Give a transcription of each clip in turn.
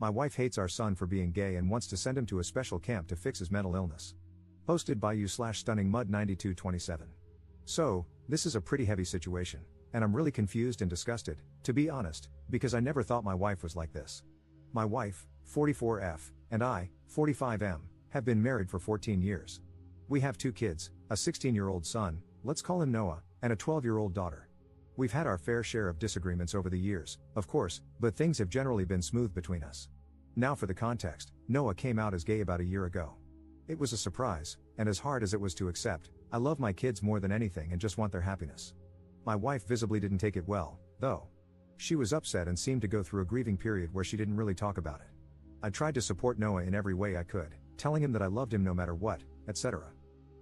My wife hates our son for being gay and wants to send him to a special camp to fix his mental illness. Posted by you/StunningMud9227. So, this is a pretty heavy situation, and I'm really confused and disgusted, to be honest, because I never thought my wife was like this. My wife, 44F, and I, 45M, have been married for 14 years. We have 2 kids, a 16-year-old son, let's call him Noah, and a 12-year-old daughter. We've had our fair share of disagreements over the years, of course, but things have generally been smooth between us. Now for the context, Noah came out as gay about a year ago. It was a surprise, and as hard as it was to accept, I love my kids more than anything and just want their happiness. My wife visibly didn't take it well, though. She was upset and seemed to go through a grieving period where she didn't really talk about it. I tried to support Noah in every way I could, telling him that I loved him no matter what, etc.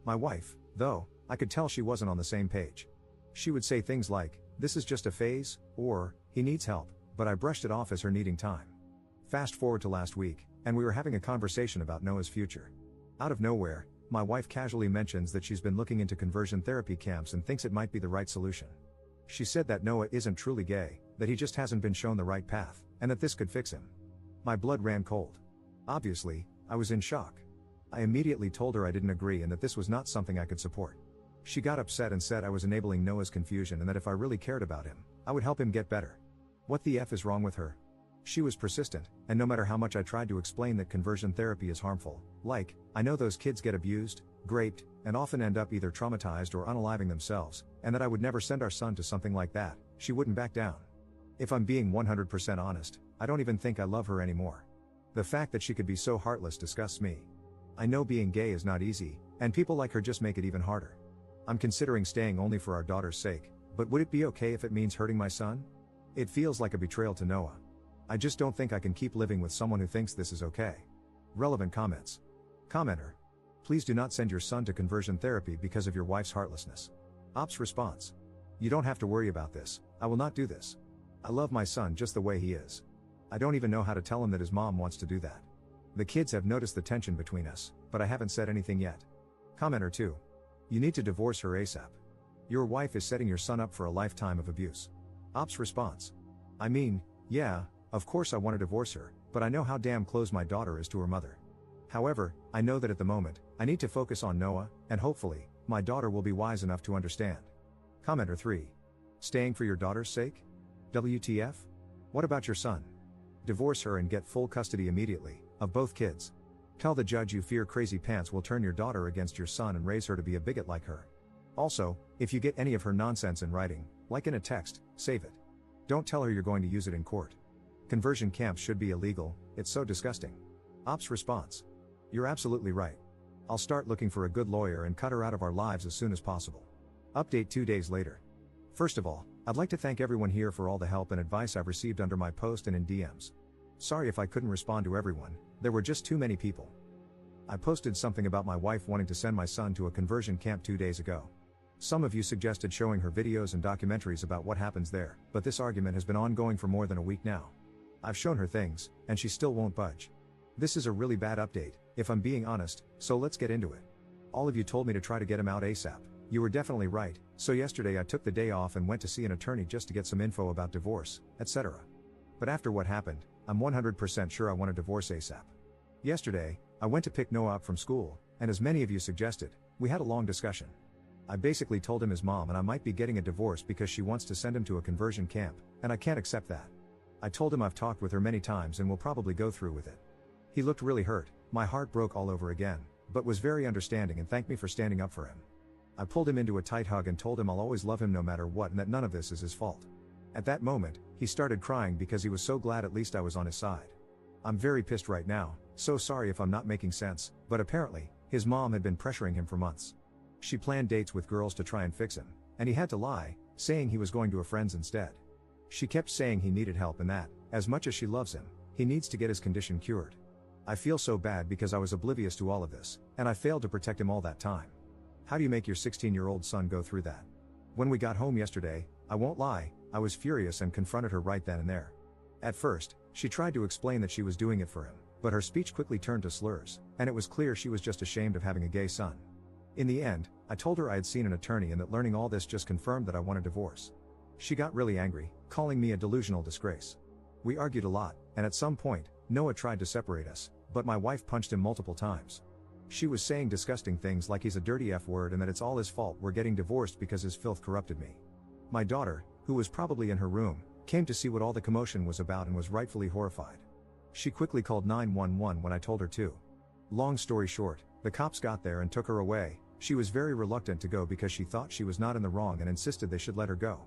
My wife, though, I could tell she wasn't on the same page. She would say things like, "This is just a phase," or, "He needs help," but I brushed it off as her needing time. Fast forward to last week, and we were having a conversation about Noah's future. Out of nowhere, my wife casually mentions that she's been looking into conversion therapy camps and thinks it might be the right solution. She said that Noah isn't truly gay, that he just hasn't been shown the right path, and that this could fix him. My blood ran cold. Obviously, I was in shock. I immediately told her I didn't agree and that this was not something I could support. She got upset and said I was enabling Noah's confusion and that if I really cared about him, I would help him get better. What the F is wrong with her? She was persistent, and no matter how much I tried to explain that conversion therapy is harmful, like, I know those kids get abused, raped, and often end up either traumatized or unaliving themselves, and that I would never send our son to something like that, she wouldn't back down. If I'm being 100% honest, I don't even think I love her anymore. The fact that she could be so heartless disgusts me. I know being gay is not easy, and people like her just make it even harder. I'm considering staying only for our daughter's sake, but would it be okay if it means hurting my son? It feels like a betrayal to Noah. I just don't think I can keep living with someone who thinks this is okay. Relevant comments. Commenter. Please do not send your son to conversion therapy because of your wife's heartlessness. Ops response. You don't have to worry about this, I will not do this. I love my son just the way he is. I don't even know how to tell him that his mom wants to do that. The kids have noticed the tension between us, but I haven't said anything yet. Commenter 2. You need to divorce her ASAP. Your wife is setting your son up for a lifetime of abuse. Ops response. I mean, yeah, of course I want to divorce her, but I know how damn close my daughter is to her mother. However, I know that at the moment, I need to focus on Noah, and hopefully, my daughter will be wise enough to understand. Commenter 3. Staying for your daughter's sake? WTF? What about your son? Divorce her and get full custody immediately, of both kids. Tell the judge you fear crazy pants will turn your daughter against your son and raise her to be a bigot like her. Also, if you get any of her nonsense in writing, like in a text, save it. Don't tell her you're going to use it in court. Conversion camps should be illegal, it's so disgusting. Ops response. You're absolutely right. I'll start looking for a good lawyer and cut her out of our lives as soon as possible. Update 2 days later. First of all, I'd like to thank everyone here for all the help and advice I've received under my post and in DMs. Sorry if I couldn't respond to everyone, there were just too many people. I posted something about my wife wanting to send my son to a conversion camp 2 days ago. Some of you suggested showing her videos and documentaries about what happens there, but this argument has been ongoing for more than a week now. I've shown her things, and she still won't budge. This is a really bad update, if I'm being honest, so let's get into it. All of you told me to try to get him out ASAP. You were definitely right, so yesterday I took the day off and went to see an attorney just to get some info about divorce, etc. But after what happened, I'm 100% sure I want a divorce ASAP. Yesterday, I went to pick Noah up from school, and as many of you suggested, we had a long discussion. I basically told him his mom and I might be getting a divorce because she wants to send him to a conversion camp, and I can't accept that. I told him I've talked with her many times and will probably go through with it. He looked really hurt, my heart broke all over again, but was very understanding and thanked me for standing up for him. I pulled him into a tight hug and told him I'll always love him no matter what and that none of this is his fault. At that moment, he started crying because he was so glad at least I was on his side. I'm very pissed right now, so sorry if I'm not making sense, but apparently, his mom had been pressuring him for months. She planned dates with girls to try and fix him, and he had to lie, saying he was going to a friend's instead. She kept saying he needed help and that, as much as she loves him, he needs to get his condition cured. I feel so bad because I was oblivious to all of this, and I failed to protect him all that time. How do you make your 16-year-old son go through that? When we got home yesterday, I won't lie, I was furious and confronted her right then and there. At first, she tried to explain that she was doing it for him, but her speech quickly turned to slurs, and it was clear she was just ashamed of having a gay son. In the end, I told her I had seen an attorney and that learning all this just confirmed that I want a divorce. She got really angry, calling me a delusional disgrace. We argued a lot, and at some point, Noah tried to separate us, but my wife punched him multiple times. She was saying disgusting things like he's a dirty F word and that it's all his fault we're getting divorced because his filth corrupted me. My daughter, who was probably in her room, came to see what all the commotion was about and was rightfully horrified. She quickly called 911 when I told her to. Long story short, the cops got there and took her away. She was very reluctant to go because she thought she was not in the wrong and insisted they should let her go.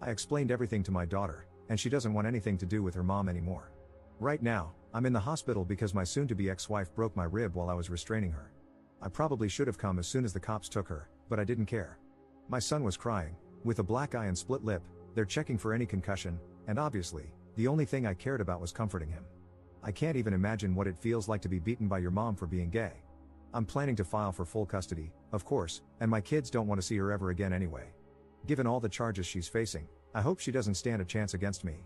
I explained everything to my daughter, and she doesn't want anything to do with her mom anymore. Right now, I'm in the hospital because my soon-to-be ex-wife broke my rib while I was restraining her. I probably should have come as soon as the cops took her, but I didn't care. My son was crying, with a black eye and split lip. They're checking for any concussion, and obviously, the only thing I cared about was comforting him. I can't even imagine what it feels like to be beaten by your mom for being gay. I'm planning to file for full custody, of course, and my kids don't want to see her ever again anyway. Given all the charges she's facing, I hope she doesn't stand a chance against me.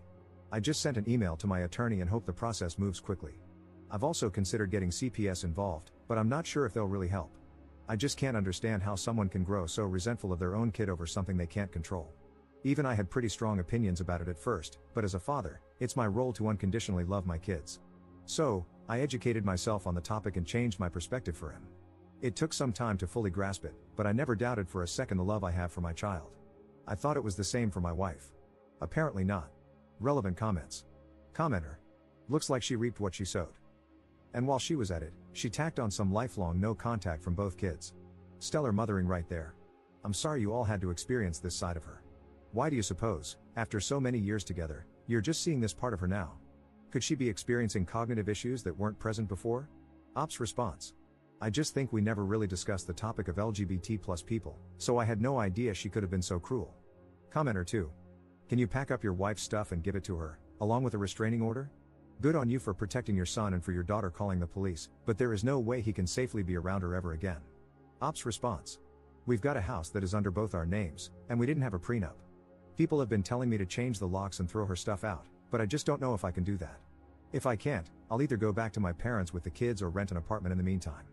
I just sent an email to my attorney and hope the process moves quickly. I've also considered getting CPS involved, but I'm not sure if they'll really help. I just can't understand how someone can grow so resentful of their own kid over something they can't control. Even I had pretty strong opinions about it at first, but as a father, it's my role to unconditionally love my kids. So, I educated myself on the topic and changed my perspective for him. It took some time to fully grasp it, but I never doubted for a second the love I have for my child. I thought it was the same for my wife. Apparently not. Relevant comments. Commenter. Looks like she reaped what she sowed. And while she was at it, she tacked on some lifelong no contact from both kids. Stellar mothering right there. I'm sorry you all had to experience this side of her. Why do you suppose, after so many years together, you're just seeing this part of her now? Could she be experiencing cognitive issues that weren't present before? Ops response. I just think we never really discussed the topic of LGBT+ people, so I had no idea she could have been so cruel. Commenter 2. Can you pack up your wife's stuff and give it to her, along with a restraining order? Good on you for protecting your son and for your daughter calling the police, but there is no way he can safely be around her ever again. Ops response. We've got a house that is under both our names, and we didn't have a prenup. People have been telling me to change the locks and throw her stuff out, but I just don't know if I can do that. If I can't, I'll either go back to my parents with the kids or rent an apartment in the meantime.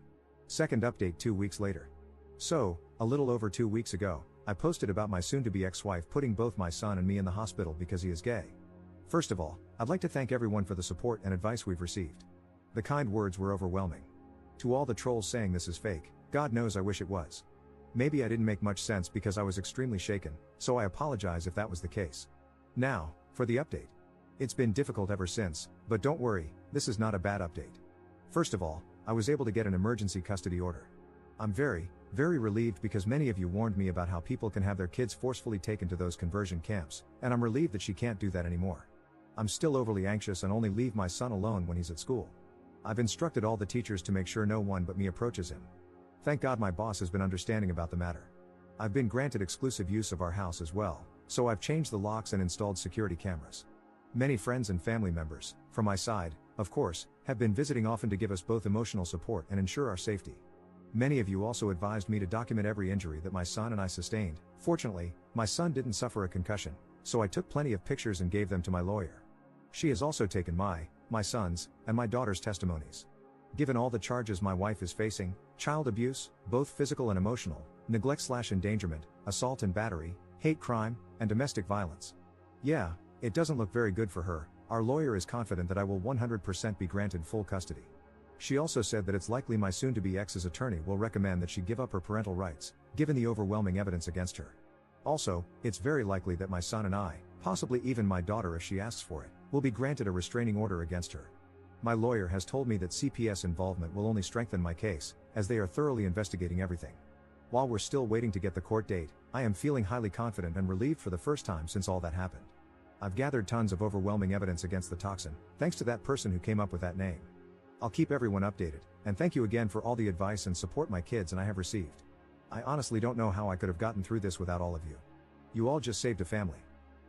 Second update 2 weeks later. So, a little over 2 weeks ago, I posted about my soon-to-be ex-wife putting both my son and me in the hospital because he is gay. First of all, I'd like to thank everyone for the support and advice we've received. The kind words were overwhelming. To all the trolls saying this is fake, God knows I wish it was. Maybe I didn't make much sense because I was extremely shaken, so I apologize if that was the case. Now, for the update. It's been difficult ever since, but don't worry, this is not a bad update. First of all, I was able to get an emergency custody order. I'm very relieved because many of you warned me about how people can have their kids forcefully taken to those conversion camps, and I'm relieved that she can't do that anymore. I'm still overly anxious and only leave my son alone when he's at school. I've instructed all the teachers to make sure no one but me approaches him. Thank God my boss has been understanding about the matter. I've been granted exclusive use of our house as well, so I've changed the locks and installed security cameras. Many friends and family members, from my side, of course, have been visiting often to give us both emotional support and ensure our safety. Many of you also advised me to document every injury that my son and I sustained. Fortunately, my son didn't suffer a concussion, so I took plenty of pictures and gave them to my lawyer. She has also taken my son's, and my daughter's testimonies. Given all the charges my wife is facing, child abuse, both physical and emotional, neglect/endangerment, assault and battery, hate crime, and domestic violence. Yeah, it doesn't look very good for her. Our lawyer is confident that I will 100% be granted full custody. She also said that it's likely my soon-to-be ex's attorney will recommend that she give up her parental rights, given the overwhelming evidence against her. Also, it's very likely that my son and I, possibly even my daughter if she asks for it, will be granted a restraining order against her. My lawyer has told me that CPS involvement will only strengthen my case, as they are thoroughly investigating everything. While we're still waiting to get the court date, I am feeling highly confident and relieved for the first time since all that happened. I've gathered tons of overwhelming evidence against the toxin, thanks to that person who came up with that name. I'll keep everyone updated, and thank you again for all the advice and support my kids and I have received. I honestly don't know how I could have gotten through this without all of you. You all just saved a family.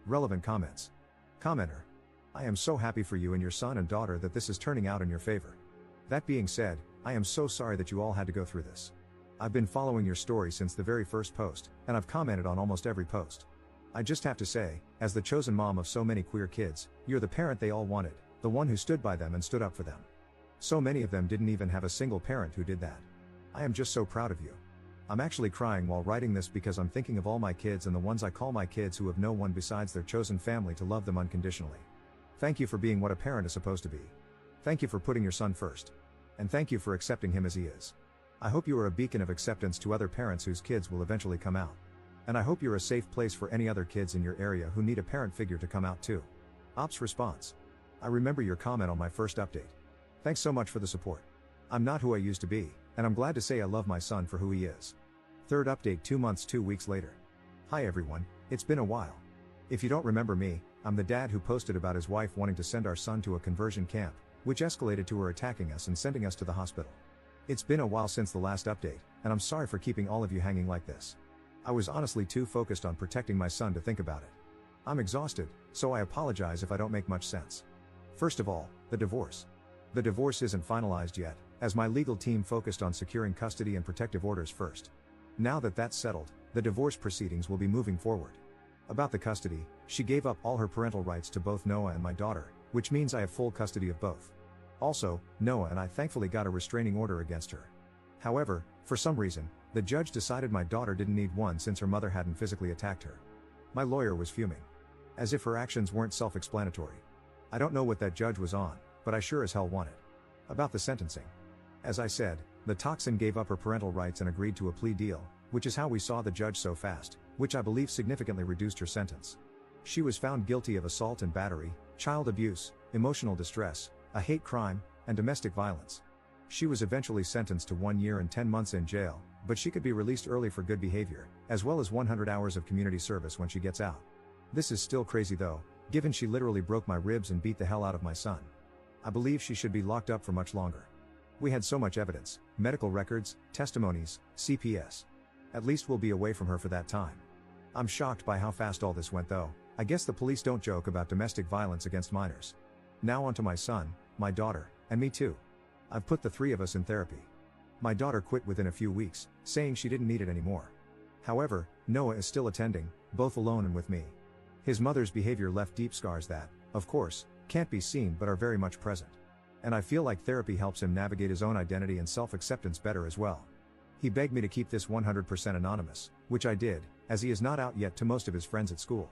Relevant comments. Commenter. I am so happy for you and your son and daughter that this is turning out in your favor. That being said, I am so sorry that you all had to go through this. I've been following your story since the very first post, and I've commented on almost every post. I just have to say, as the chosen mom of so many queer kids, you're the parent they all wanted, the one who stood by them and stood up for them. So many of them didn't even have a single parent who did that. I am just so proud of you. I'm actually crying while writing this because I'm thinking of all my kids and the ones I call my kids who have no one besides their chosen family to love them unconditionally. Thank you for being what a parent is supposed to be. Thank you for putting your son first. And thank you for accepting him as he is. I hope you are a beacon of acceptance to other parents whose kids will eventually come out. And I hope you're a safe place for any other kids in your area who need a parent figure to come out too. Ops response. I remember your comment on my first update. Thanks so much for the support. I'm not who I used to be, and I'm glad to say I love my son for who he is. Third update 2 months 2 weeks later. Hi everyone, it's been a while. If you don't remember me, I'm the dad who posted about his wife wanting to send our son to a conversion camp, which escalated to her attacking us and sending us to the hospital. It's been a while since the last update, and I'm sorry for keeping all of you hanging like this. I was honestly too focused on protecting my son to think about it. I'm exhausted, so I apologize if I don't make much sense. First of all, the divorce. The divorce isn't finalized yet, as my legal team focused on securing custody and protective orders first. Now that that's settled, the divorce proceedings will be moving forward. About the custody, she gave up all her parental rights to both Noah and my daughter, which means I have full custody of both. Also, Noah and I thankfully got a restraining order against her. However, for some reason, the judge decided my daughter didn't need one since her mother hadn't physically attacked her. My lawyer was fuming. As if her actions weren't self-explanatory. I don't know what that judge was on, but I sure as hell want it. About the sentencing. As I said, the toxin gave up her parental rights and agreed to a plea deal, which is how we saw the judge so fast, which I believe significantly reduced her sentence. She was found guilty of assault and battery, child abuse, emotional distress, a hate crime, and domestic violence. She was eventually sentenced to 1 year and 10 months in jail, but she could be released early for good behavior, as well as 100 hours of community service when she gets out. This is still crazy though, given she literally broke my ribs and beat the hell out of my son. I believe she should be locked up for much longer. We had so much evidence, medical records, testimonies, CPS. At least we'll be away from her for that time. I'm shocked by how fast all this went though. I guess the police don't joke about domestic violence against minors. Now onto my son, my daughter, and me too. I've put the 3 of us in therapy. My daughter quit within a few weeks, saying she didn't need it anymore. However, Noah is still attending, both alone and with me. His mother's behavior left deep scars that, of course, can't be seen but are very much present. And I feel like therapy helps him navigate his own identity and self-acceptance better as well. He begged me to keep this 100% anonymous, which I did, as he is not out yet to most of his friends at school.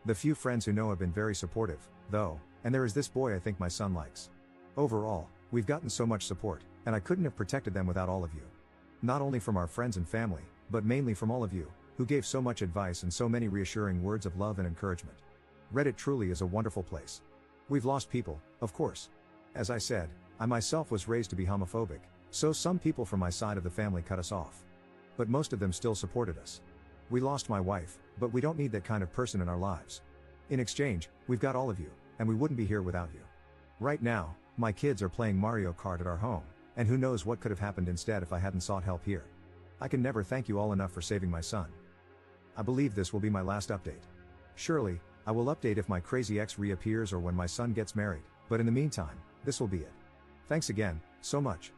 The few friends who know have been very supportive, though, and there is this boy I think my son likes. Overall, we've gotten so much support, and I couldn't have protected them without all of you. Not only from our friends and family, but mainly from all of you, who gave so much advice and so many reassuring words of love and encouragement. Reddit truly is a wonderful place. We've lost people, of course. As I said, I myself was raised to be homophobic, so some people from my side of the family cut us off. But most of them still supported us. We lost my wife, but we don't need that kind of person in our lives. In exchange, we've got all of you, and we wouldn't be here without you. Right now, my kids are playing Mario Kart at our home, and who knows what could have happened instead if I hadn't sought help here. I can never thank you all enough for saving my son. I believe this will be my last update. Surely, I will update if my crazy ex reappears or when my son gets married, but in the meantime, this will be it. Thanks again, so much.